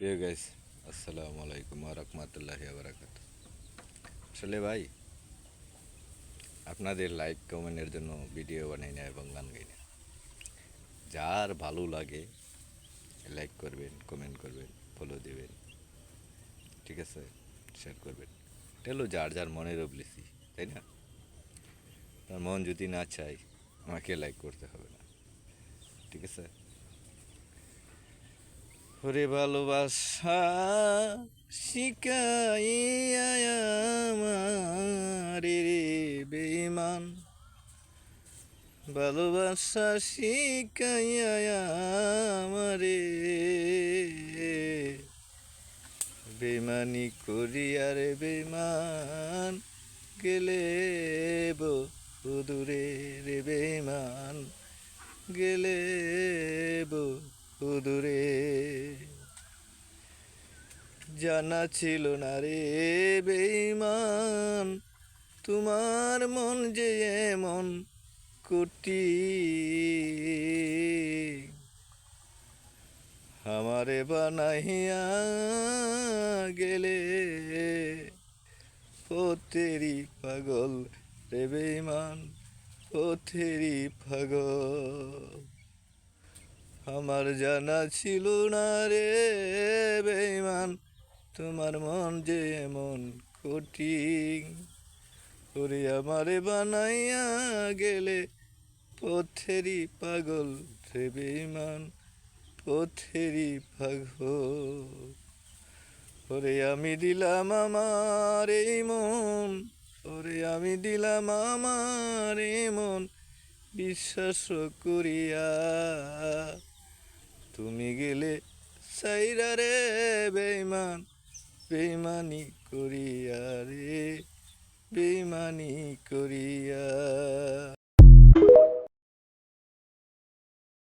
প্রিয় গাইস, আসসালামু আলাইকুম ওয়া রাহমাতুল্লাহি ওয়া বারাকাতুহু। আসলে ভাই, আপনাদের লাইক কমেন্টের জন্য ভিডিও বানাই না এবং গান গাই না। যার ভালো লাগে লাইক করবেন, কমেন্ট করবেন, ফলো দিবেন, ঠিক আছে, শেয়ার করবেন। এটা হলো যার যার মনের অভিলাষী, তাই না? তার মন যদি না চায়, আমাকে লাইক করতে হবে না, ঠিক আছে? ওরে ভালোবাসা শিখাইয়া আমারে রে বেঈমান, ভালোবাসা শিখাইয়া আমারে বেমানি করিয়া রে বেমান গেলে বহুদূরে রে বেমান গেলে বহুদূরে। জানা ছিল না রে বেঈমান, তোমার মন যে এমন কুটি, আমারে বানাইয়া গেলে পথেরি পাগল রে বেঈমান, পথেরি পাগল। আমার জানা ছিল না রে বেঈমান, তোমার মন যে এমন কঠিন, ওরে আমারে বানাইয়া গেলে পথেরি পাগল রে বেঈমান, পথেরি পাগল। ওরে আমি দিলাম আমার এই মন, ওরে আমি দিলাম আমার এই মন বিশ্বাস করিয়া, তুমি গেলে সাইরা রে বেঈমান, বেঈমানি করিয়া রে বেঈমানি করিয়া।